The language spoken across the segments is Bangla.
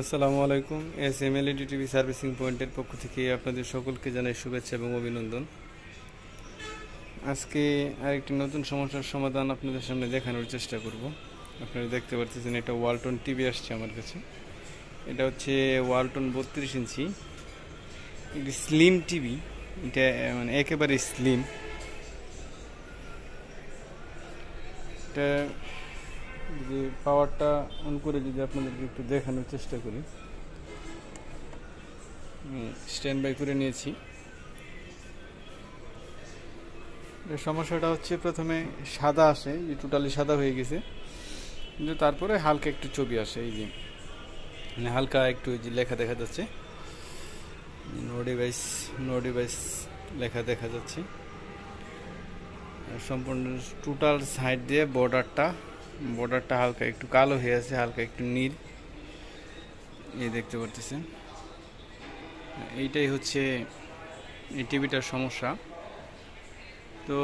আসসালামু আলাইকুম। এসএমএলইডি টিভি সার্ভিসিং পয়েন্টের পক্ষ থেকে আপনাদের সকলকে জানাই শুভেচ্ছা এবং অভিনন্দন। আজকে আরেকটি নতুন সমস্যার সমাধান আপনাদের সামনে দেখানোর চেষ্টা করব। আপনারা দেখতে পাচ্ছেন এটা ওয়ালটন টিভি আসছে আমার কাছে। এটা হচ্ছে ওয়ালটন 32 ইঞ্চি একটি স্লিম টিভি। এটা মানে একেবারে স্লিম। এটা যদি পাওয়ারটা অন করে যদি আপনাদেরকে একটু দেখানোর চেষ্টা করি, স্ট্যান্ড বাই করে নিয়েছি। সমস্যাটা হচ্ছে প্রথমে সাদা আসে, যে টোটালি সাদা হয়ে গেছে, কিন্তু তারপরে হালকা একটু ছবি আসে। এই যে মানে হালকা একটু যে লেখা দেখা যাচ্ছে, নো ডিভাইস লেখা দেখা যাচ্ছে। সম্পূর্ণ টোটাল সাইড দিয়ে বর্ডারটা হালকা একটু কালো হয়ে আছে, হালকা একটু নীল, এই দেখতে পারতেছেন। এইটাই হচ্ছে এই টিভিটার সমস্যা। তো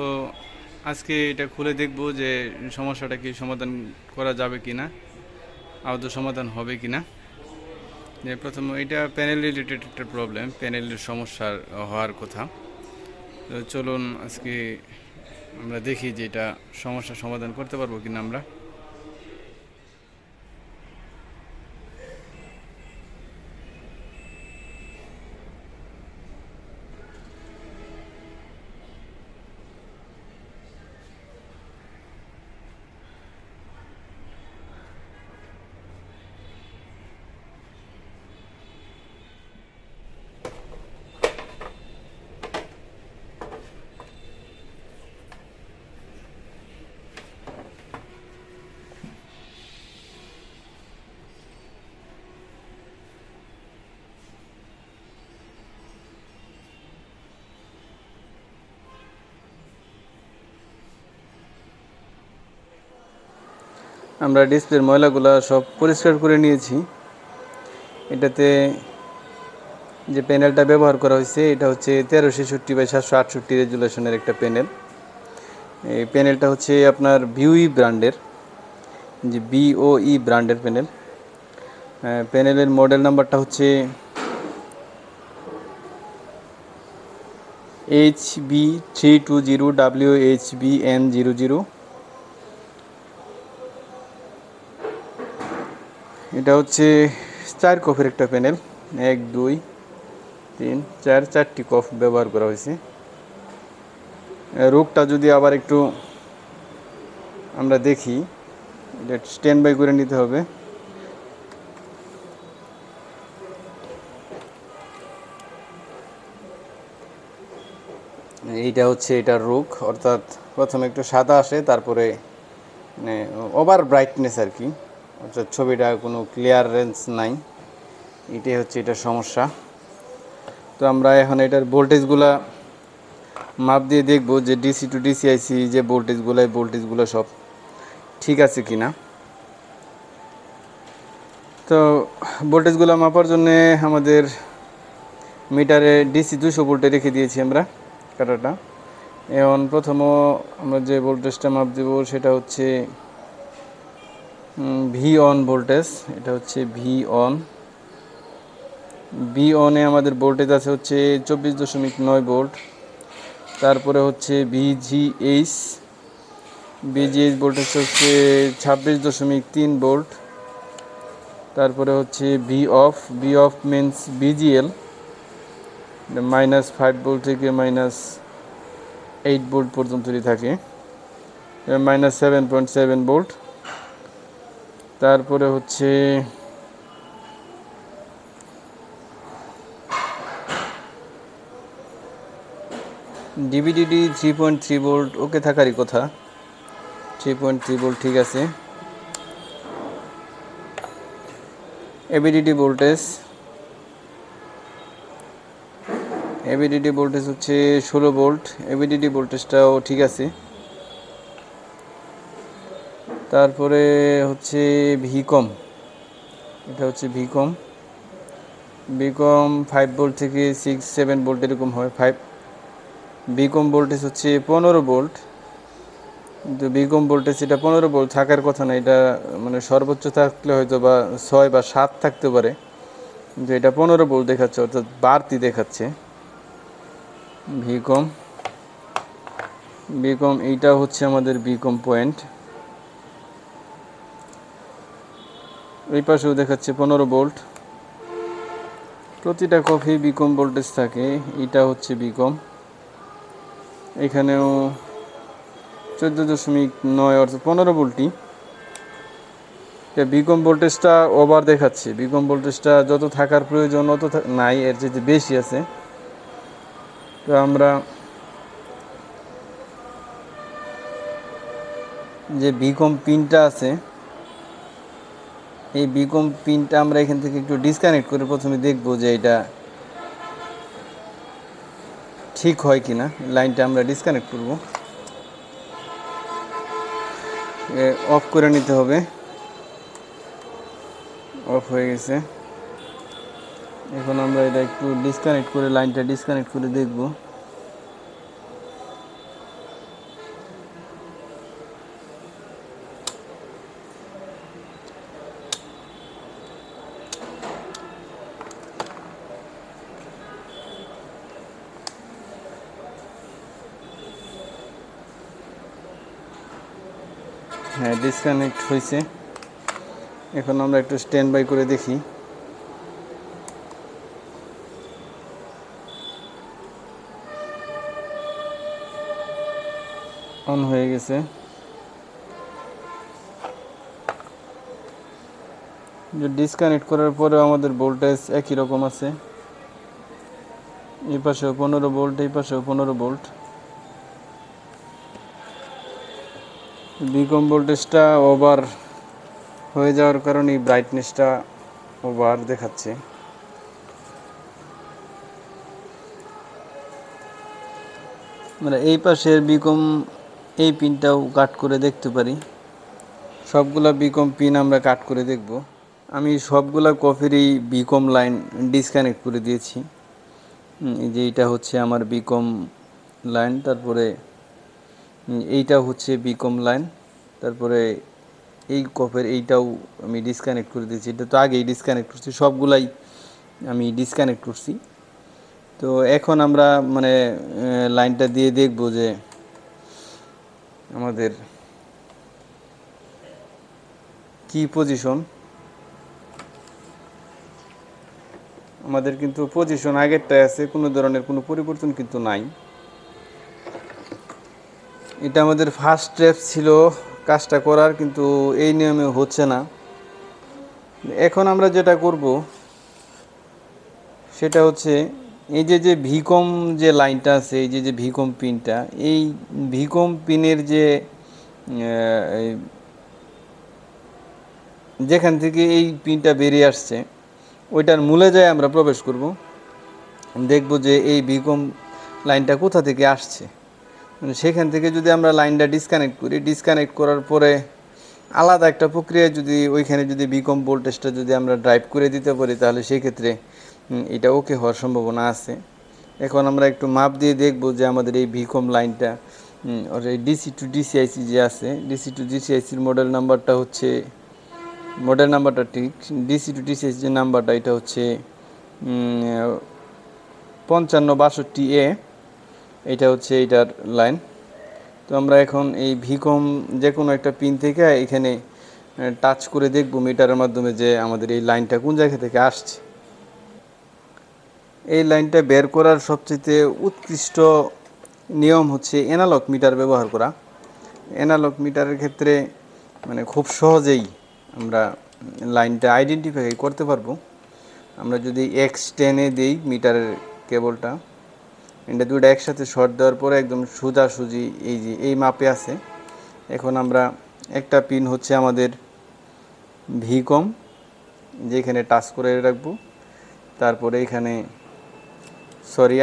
আজকে এটা খুলে দেখব যে সমস্যাটা কি সমাধান করা যাবে কিনা, আদৌ সমাধান হবে কিনা। যে প্রথম এটা প্যানেল রিলেটেড একটা প্রবলেম, প্যানেলের সমস্যার হওয়ার কথা। তো চলুন আজকে আমরা দেখি যে এটা সমস্যার সমাধান করতে পারবো কিনা আমরা। আমরা ডিসপ্লের ময়লাগুলো সব পরিষ্কার করে নিয়েছি। এটাতে যে প্যানেলটা ব্যবহার করা হয়েছে এটা হচ্ছে 1366/768 রেজুলেশনের একটা প্যানেল। এই প্যানেলটা হচ্ছে আপনার ভিউই ব্র্যান্ডের, যে BOE ব্র্যান্ডের প্যানেল। প্যানেলের মডেল নাম্বারটা হচ্ছে HV320WHV-N00। এটা হচ্ছে 4 কফের একটা প্যানেল, 1 2 3 4 4টি কফ ব্যবহার করা হয়েছে। রোগটা যদি আবার একটু আমরা দেখি, এটা স্ট্যান্ড বাই করে নিতে হবে। এইটা হচ্ছে এটার রোগ, অর্থাৎ প্রথমে একটু সাদা আসে, তারপরে মানে ওভার ব্রাইটনেস আর কি, অর্থাৎ ছবিটা কোনো ক্লিয়ারেন্স নাই। এটাই হচ্ছে এটার সমস্যা। তো আমরা এখন এটার ভোল্টেজগুলা মাপ দিয়ে দেখব যে ডিসি টু ডিসিআইসি যে ভোল্টেজগুলো সব ঠিক আছে কিনা। তো ভোল্টেজগুলো মাপার জন্যে আমাদের মিটারে DC 200 ভোল্টে রেখে দিয়েছি আমরা কাটাটা। এখন প্রথম আমরা যে ভোল্টেজটা মাপ দেব সেটা হচ্ছে ভি অন ভোল্টেজ। এটা হচ্ছে ভি অনে আমাদের ভোল্টেজ আছে হচ্ছে 24.9 ভোল্ট। তারপরে হচ্ছে VGH ভোল্টেজ হচ্ছে 26.3 ভোল্ট। তারপরে হচ্ছে V of means VGL, -5 volt থেকে -8 ভোল্ট পর্যন্তই থাকে, -7.7 ভোল্ট। তারপরে হচ্ছে ডিভিডিডি 3.3 ভোল্ট, ওকে থাকারই কথা, 3.3 ভোল্ট ঠিক আছে। এবিডিডি ভোল্টেজ হচ্ছে 16 ভোল্ট, এবিডিডি ভোল্টেজটাও ঠিক আছে। তারপরে হচ্ছে ভিকম, এটা হচ্ছে ভিকম 5 ভোল্ট থেকে 6-7 ভোল্ট এরকম হয়। ভিকম ভোল্টেজ হচ্ছে 15 ভোল্ট। কিন্তু বিকম ভোল্টেজ এটা 15 ভোল্ট থাকার কথা না, এটা মানে সর্বোচ্চ থাকলে হয়তো বা 6 বা 7 থাকতে পারে, কিন্তু এটা 15 ভোল্ট দেখাচ্ছে, অর্থাৎ বাড়তি দেখাচ্ছে। বিকম বিকম এইটা হচ্ছে আমাদের বিকম পয়েন্ট। এই পাশেও দেখাচ্ছে 15 ভোল্ট। প্রতিটা কফি বিকম ভোল্টেজ থাকে। এটা হচ্ছে বিকম, এখানেও 14.9 অর্থাৎ 15 ভোল্টই। বিকম ভোল্টেজটা ওভার দেখাচ্ছে, বিকম ভোল্টেজটা যত থাকার প্রয়োজন অত নাই, এর যেতে বেশি আছে। তো আমরা যে বিকম পিনটা আছে, এই বিকম পিনটা আমরা এখান থেকে একটু ডিসকানেক্ট করে প্রথমে দেখব যে এটা ঠিক হয় কিনা। লাইনটা আমরা ডিসকানেক্ট করব, অফ করে নিতে হবে। অফ হয়ে গেছে। এখন আমরা এটা একটু ডিসকানেক্ট করে, লাইনটা ডিসকানেক্ট করে দেখব। হ্যাঁ, ডিসকানেক্ট হয়েছে। এখন আমরা একটু স্ট্যান্ড বাই করে দেখি। অন হয়ে গেছে। ডিসকানেক্ট করার পরেও আমাদের ভোল্টেজ একই রকম আছে। এই পাশেও 15 ভোল্ট, এই পাশেও 15 ভোল্ট। বিকম ভোল্টেজটা ওভার হয়ে যাওয়ার কারণে ব্রাইটনেসটা ওভার দেখাচ্ছে। মানে এই পাশের বিকম এই পিনটাও কাট করে দেখতে পারি। সবগুলা বিকম পিন আমরা কাট করে দেখব। আমি সবগুলা কফিরই বিকম লাইন ডিসকানেক্ট করে দিয়েছি। এই যে এইটা হচ্ছে আমার বিকম লাইন, তারপরে এইটা হচ্ছে বিকম লাইন, তারপরে এই কফের এইটাও আমি ডিসকানেক্ট করে দিয়েছি। এটা তো আগেই ডিসকানেক্ট করছি, সবগুলাই আমি ডিসকানেক্ট করছি। তো এখন আমরা মানে লাইনটা দিয়ে দেখব যে আমাদের কি পজিশন। আমাদের কিন্তু পজিশন আগেরটাই আছে, কোনো ধরনের কোনো পরিবর্তন কিন্তু নাই। এটা আমাদের ফার্স্ট স্টেপ ছিল কাজটা করার, কিন্তু এই নিয়মে হচ্ছে না। এখন আমরা যেটা করব সেটা হচ্ছে এই যে ভিকম যে লাইনটা আছে, এই যে ভিকম পিনটা, এই ভিকম পিনের যে যেখান থেকে এই পিনটা বেরিয়ে আসছে ওইটার মূলে যায় আমরা প্রবেশ করব, দেখব যে এই ভিকম লাইনটা কোথা থেকে আসছে। মানে সেখান থেকে যদি আমরা লাইনটা ডিসকানেক্ট করি, ডিসকানেক্ট করার পরে আলাদা একটা প্রক্রিয়ায় যদি ওইখানে যদি বিকম ভোল্টেজটা যদি আমরা ড্রাইভ করে দিতে পারি, তাহলে সেই ক্ষেত্রে এটা ওকে হওয়ার সম্ভাবনা আছে। এখন আমরা একটু মাপ দিয়ে দেখব যে আমাদের এই বিকম লাইনটা এই ডিসি টু ডিসিআইসি যে আছে, ডিসি টু ডিসিআইসির মডেল নাম্বারটা হচ্ছে, মডেল নাম্বারটা ঠিক ডিসি টু ডিসিআইসি যে নাম্বারটা এটা হচ্ছে 5562A, এটা হচ্ছে এইটার লাইন। তো আমরা এখন এই ভিকম যে কোনো একটা পিন থেকে এখানে টাচ করে দেখব মিটারের মাধ্যমে যে আমাদের এই লাইনটা কোন জায়গা থেকে আসছে। এই লাইনটা বের করার সবচেয়ে উৎকৃষ্ট নিয়ম হচ্ছে অ্যানালগ মিটার ব্যবহার করা। অ্যানালগ মিটারের ক্ষেত্রে মানে খুব সহজেই আমরা লাইনটা আইডেন্টিফাই করতে পারবো। আমরা যদি X10-এ দিই মিটারের কেবলটা, এটা দুটো একসাথে শর্ট দেওয়ার পরে একদম সোজাসুজি এই যে এই মাপে আছে। এখন আমরা একটা পিন হচ্ছে আমাদের ভিকম, যেখানে টাচ করে রাখবো। তারপরে এখানে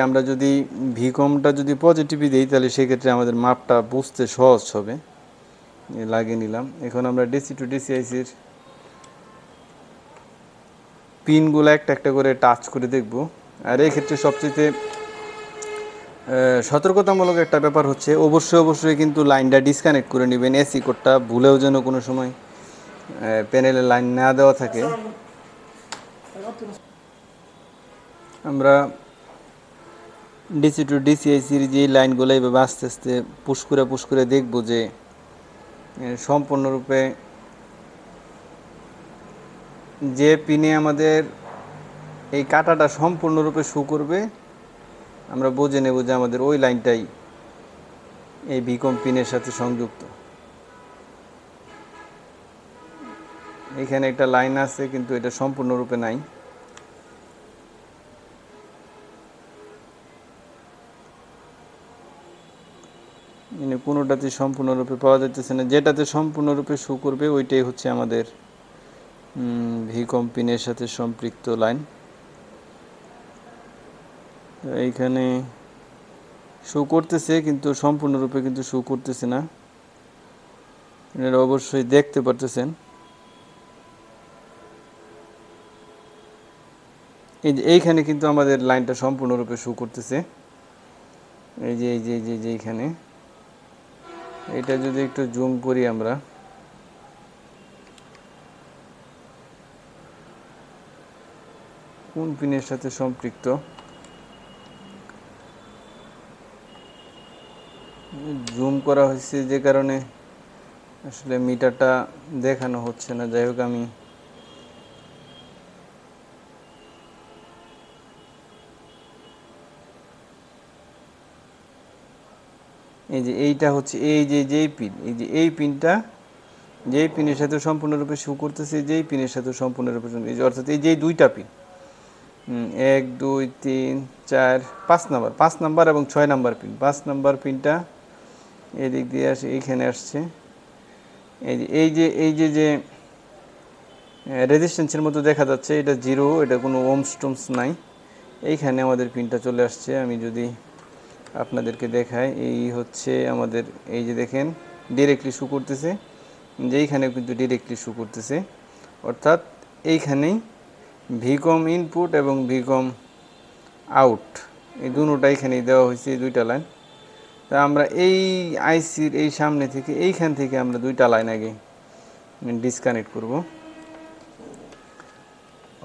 আমরা যদি ভিকমটা যদি পজিটিভই দিই তাহলে সেক্ষেত্রে আমাদের মাপটা বুঝতে সহজ হবে। লাগিয়ে নিলাম। এখন আমরা ডিসি টু ডিসিআইসির পিনগুলো একটা একটা করে টাচ করে দেখব। আর এই ক্ষেত্রে সবচেয়ে সতর্কতামূলক একটা ব্যাপার হচ্ছে অবশ্যই কিন্তু লাইনটা ডিসকানেক্ট করে নেবেন। এসি কোডটা ভুলেও যেন কোনো সময় প্যানেলে লাইন না দেওয়া থাকে। আমরা ডিসি টু ডিসি এসির যে লাইনগুলো এইভাবে আস্তে আস্তে পুশ করে দেখব যে সম্পূর্ণরূপে যে পিনে আমাদের এই কাটাটা সম্পূর্ণরূপে শো করবে, আমরা বুঝে নেব যে আমাদের ওই লাইনটাই এই ভিকম পিনের সাথে সংযুক্ত। এখানে একটা লাইন আছে কিন্তু এটা সম্পূর্ণরূপে নাই। কোনোটাতে সম্পূর্ণরূপে পাওয়া যাচ্ছে না। যেটাতে সম্পূর্ণরূপে শো করবে ওইটাই হচ্ছে আমাদের ভিকম পিনের সাথে সম্পৃক্ত লাইন। এইখানে শো করতেছে কিন্তু সম্পূর্ণরূপে কিন্তু শো করতেছে না, এটা অবশ্যই দেখতে পারতেছেন। এইখানে কিন্তু আমাদের লাইনটা সম্পূর্ণরূপে শো করতেছে। এই যে এইখানে এটা যদি একটু জুম করি আমরা, কোন পিনের সাথে সম্পৃক্ত জুম করা হয়েছে যে কারণে আসলে মিটারটা দেখানো হচ্ছে না। যাই হোক, আমি এই যে এইটা হচ্ছে যেই পিন, এই পিনটা যেই পিনের সাথে সম্পূর্ণরূপে শো করতেছে, যেই পিনের সাথে সম্পূর্ণরূপে অর্থাৎ এই যে দুইটা পিন 1 2 3 4 5 নাম্বার এবং 6 নাম্বার পিন। 5 নাম্বার পিনটা এদিক দিয়ে আসে, এইখানে আসছে। এই যে রেজিস্ট্যান্সের মতো দেখা যাচ্ছে, এটা 0, এটা কোনো ওমস টমস নাই। এইখানে আমাদের পিনটা চলে আসছে। আমি যদি আপনাদেরকে দেখাই, এই হচ্ছে আমাদের, এই যে দেখেন ডিরেক্টলি শো করতেছে, যেইখানে কিন্তু ডিরেক্টলি শো করতেছে, অর্থাৎ এইখানেই ভিকম ইনপুট এবং ভিকম আউট এই দুটোটা এখানেই দেওয়া হয়েছে, এই দুইটা লাইন। তা আমরা এই আইসির এই সামনে থেকে এইখান থেকে আমরা দুইটা লাইন আগে ডিসকানেক্ট করব।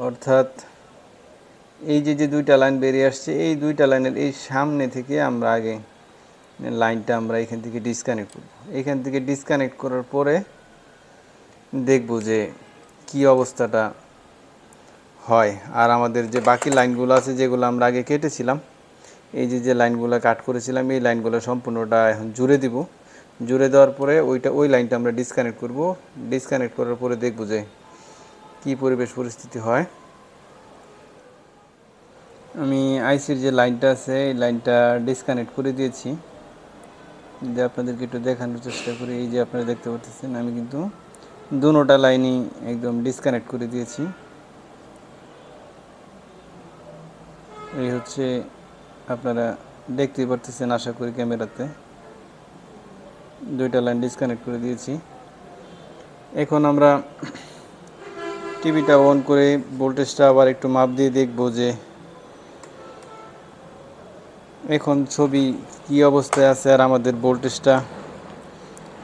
অর্থাৎ এই যে দুইটা লাইন বেরিয়ে আসছে, এই দুইটা লাইনের এই সামনে থেকে আমরা আগে লাইনটা আমরা এখান থেকে ডিসকানেক্ট করব। এখান থেকে ডিসকানেক্ট করার পরে দেখব যে কি অবস্থাটা হয়। আর আমাদের যে বাকি লাইনগুলো আছে যেগুলো আমরা আগে কেটেছিলাম, এই যে লাইনগুলো কাট করেছিলাম, এই লাইনগুলো সম্পূর্ণটা এখন জুড়ে দিব। জুড়ে দেওয়ার পরে ওই লাইনটা আমরা ডিসকানেক্ট করব। ডিসকানেক্ট করার পরে দেখব যে কি পরিবেশ পরিস্থিতি হয়। আমি আইসির যে লাইনটা আছে এই লাইনটা ডিসকানেক্ট করে দিয়েছি। যে আপনাদেরকে একটু দেখানোর চেষ্টা করি, এই যে আপনারা দেখতে পাচ্ছেন আমি কিন্তু দুটোটা লাইনই একদম ডিসকানেক্ট করে দিয়েছি। এই হচ্ছে আপনারা দেখতেই পারতেছেন আশা করি ক্যামেরাতে, দুইটা লাইন ডিসকানেক্ট করে দিয়েছি। এখন আমরা টিভিটা অন করে ভোল্টেজটা আবার একটু মাপ দিয়ে দেখব যে এখন ছবি কি অবস্থায় আছে আর আমাদের ভোল্টেজটা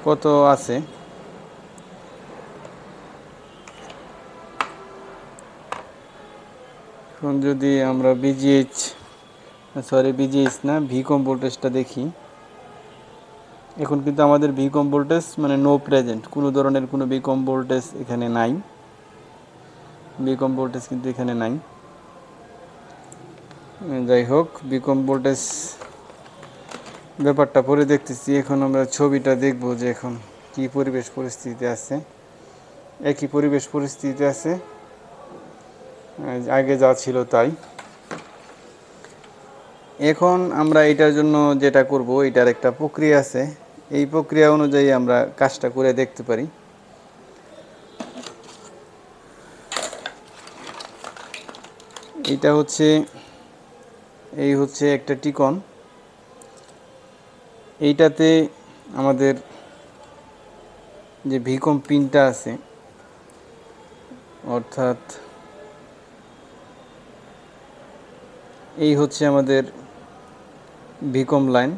কত আছে। এখন যদি আমরা বিজিএইচ না ভিকম ভোল্টেজটা দেখি, এখন কিন্তু আমাদের ভিকম ভোল্টেজ মানে নো প্রেজেন্ট, কোনো ধরনের কোনো ভিকম ভোল্টেজ এখানে নাই। ভিকম ভোল্টেজ কিন্তু এখানে নাই। যাই হোক, ভিকম ভোল্টেজ ব্যাপারটা পরে দেখতেছি। এখন আমরা ছবিটা দেখব যে এখন কি পরিবেশ পরিস্থিতিতে আছে। একই পরিবেশ পরিস্থিতিতে আছে, আগে যা ছিল তাই। এখন আমরা এটার জন্য যেটা করব, এটার একটা প্রক্রিয়া আছে, এই প্রক্রিয়া অনুযায়ী আমরা কাজটা করে দেখতে পারি। এটা হচ্ছে এই হচ্ছে একটা টিকন, এইটাতে আমাদের যে ভিকম পিনটা আছে, অর্থাৎ এই হচ্ছে আমাদের ভিকম লাইন।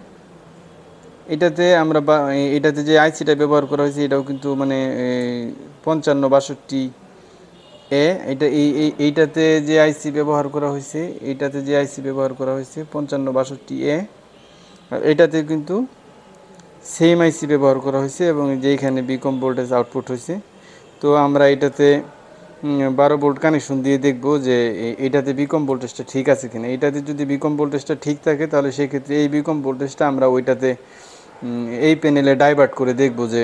এটাতে আমরা এটাতে যে আইসিটা ব্যবহার করা হয়েছে এটাও কিন্তু মানে 5562 এ। এটা এইটাতে যে আইসি ব্যবহার করা হয়েছে, এইটাতে যে আইসি ব্যবহার করা হয়েছে 5562 এ। আর এটাতে কিন্তু সেম আইসি ব্যবহার করা হয়েছে এবং যেখানে বিকম ভোল্টেজ আউটপুট হয়েছে। তো আমরা এটাতে 12 ভোল্ট কানেকশন দিয়ে দেখব যে এটাতে বিকম ভোল্টেজটা ঠিক আছে কিনা। এটাতে যদি বিকম ভোল্টেজটা ঠিক থাকে তাহলে সেক্ষেত্রে এই বিকম ভোল্টেজটা আমরা ওইটাতে এই প্যানেলে ডাইভার্ট করে দেখব যে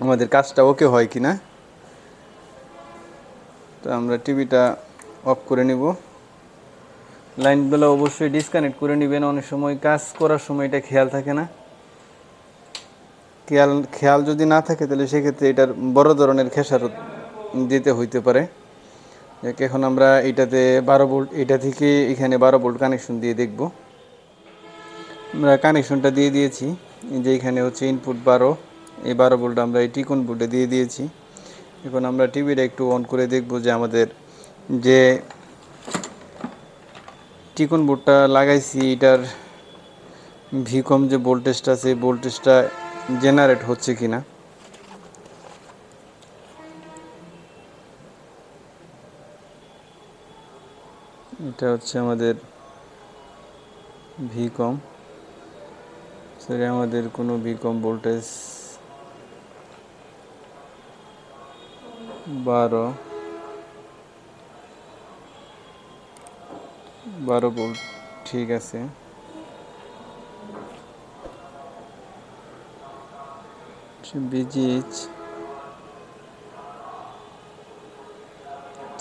আমাদের কাজটা ওকে হয় কিনা। তো আমরা টিভিটা অফ করে নিব। লাইনগুলো অবশ্যই ডিসকানেক্ট করে নেবেন, অনেক সময় কাজ করার সময় এটা খেয়াল থাকে না। খেয়াল যদি না থাকে তাহলে সেক্ষেত্রে এটার বড় ধরনের খেসারত দিতে হইতে পারে। এখন আমরা এটাতে 12 ভোল্ট, এটা থেকে এখানে 12 ভোল্ট কানেকশন দিয়ে দেখব। আমরা কানেকশনটা দিয়ে দিয়েছি, যে এখানে হচ্ছে ইনপুট 12, এই 12 ভোল্ট আমরা এই টিকন বোর্ডে দিয়ে দিয়েছি। এখন আমরা টিভিটা একটু অন করে দেখব যে আমাদের যে টিকন বোর্ডটা লাগাইছি এটার ভিকম যে ভোল্টেজটা, সেই ভোল্টেজটা জেনারেট হচ্ছে কিনা। এটা হচ্ছে আমাদের ভিকম, সরি আমাদের কোনো ভিকম ভোল্টেজ 12 ভোল্ট ঠিক আছে। বিজিএইচ,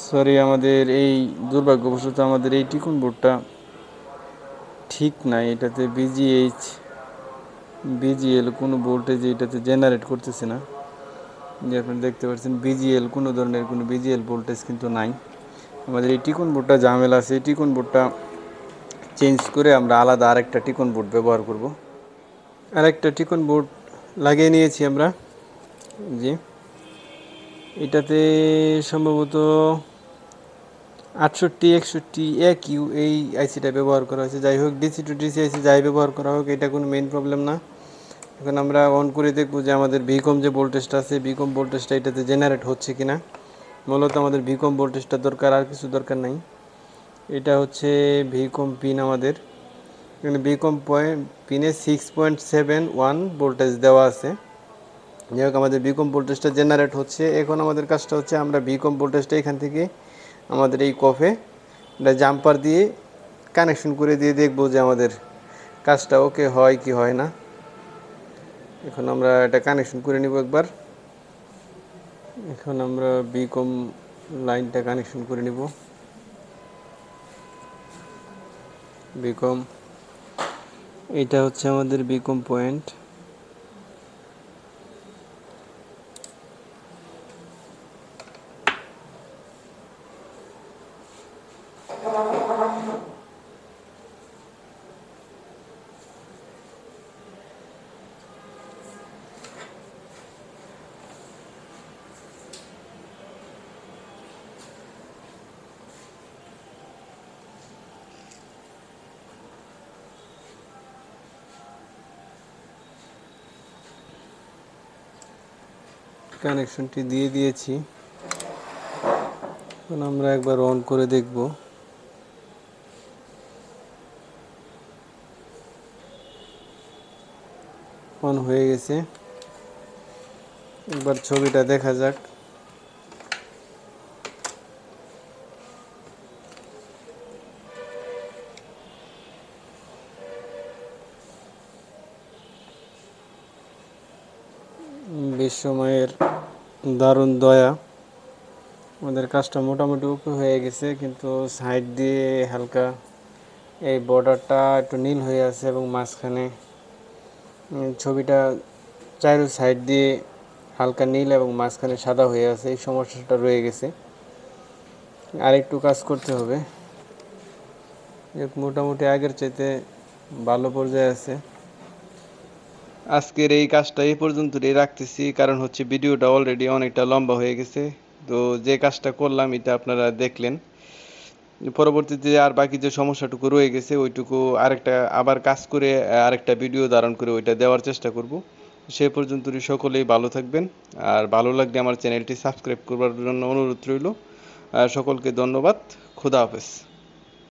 সরি আমাদের এই দুর্ভাগ্যবশত আমাদের এই টিকন বোর্ডটা ঠিক নাই। এটাতে বিজিএল কোনো ভোল্টেজ এটাতে জেনারেট করতেছে না। যে আপনারা দেখতে পাচ্ছেন বিজিএল কোনো ধরনের কোনো বিজিএল ভোল্টেজ কিন্তু নাই। আমাদের এই টিকন বোর্ডটা ঝামেলা আছে। এই টিকন বোর্ডটা চেঞ্জ করে আমরা আলাদা আরেকটা টিকন বোর্ড ব্যবহার করব। আরেকটা টিকন বোর্ড লাগিয়ে নিয়েছি আমরা। জি, এটাতে সম্ভবত 6861 কিউ এই আইসিটা ব্যবহার করা হয়েছে। যাই হোক, ডিসি টু ডিসি আইসি যাই ব্যবহার করা হোক, এটা কোনো মেইন প্রবলেম না। এখন আমরা অন করে দেখব যে আমাদের ভিকম যে ভোল্টেজটা আছে, ভিকম ভোল্টেজটা এটাতে জেনারেট হচ্ছে কিনা। মূলত আমাদের ভিকম ভোল্টেজটা দরকার, আর কিছু দরকার নাই। এটা হচ্ছে ভিকম পিন আমাদের। এখানে ভিকম পিনে 6.71 ভোল্টেজ দেওয়া আছে। যাই হোক, আমাদের ভিকম ভোল্টেজটা জেনারেট হচ্ছে। এখন আমাদের কাজটা হচ্ছে আমরা ভিকম ভোল্টেজটা এখান থেকে আমাদের এই কফে এটা জাম্পার দিয়ে কানেকশন করে দিয়ে দেখব যে আমাদের কাজটা ওকে হয় কি হয় না। এখন আমরা এটা কানেকশন করে নিব একবার। এখন আমরা ভিকম লাইনটা কানেকশন করে নিব। ভিকম, এটা হচ্ছে আমাদের ভিকম পয়েন্ট। কানেকশনটি দিয়ে দিয়েছি। এখন আমরা একবার অন করে দেখব। অন হয়ে গেছে। একবার ছবিটা দেখা যাক। বিশ্বময়ের দারুণ দয়া, আমাদের কাজটা মোটামুটি ওকে হয়ে গেছে, কিন্তু সাইড দিয়ে হালকা এই বর্ডারটা একটু নীল হয়ে আছে এবং মাঝখানে ছবিটা চারো সাইড দিয়ে হালকা নীল এবং মাঝখানে সাদা হয়ে আছে। এই সমস্যাটা রয়ে গেছে, আরেকটু কাজ করতে হবে। মোটামুটি আগের চাইতে ভালো পর্যায়ে আছে। আজকের এই কাজটা এই পর্যন্তই রাখতেছি, কারণ হচ্ছে ভিডিওটা অলরেডি অনেকটা লম্বা হয়ে গেছে। তো যে কাজটা করলাম এটা আপনারা দেখলেন। পরবর্তীতে আর বাকি যে সমস্যাটুকু রয়ে গেছে ওইটুকু আরেকটা আবার কাজ করে আরেকটা ভিডিও ধারণ করে ওইটা দেওয়ার চেষ্টা করব। সে পর্যন্ত সকলেই ভালো থাকবেন, আর ভালো লাগলে আমার চ্যানেলটি সাবস্ক্রাইব করবার জন্য অনুরোধ রইল। সকলকে ধন্যবাদ। খোদা হাফেজ।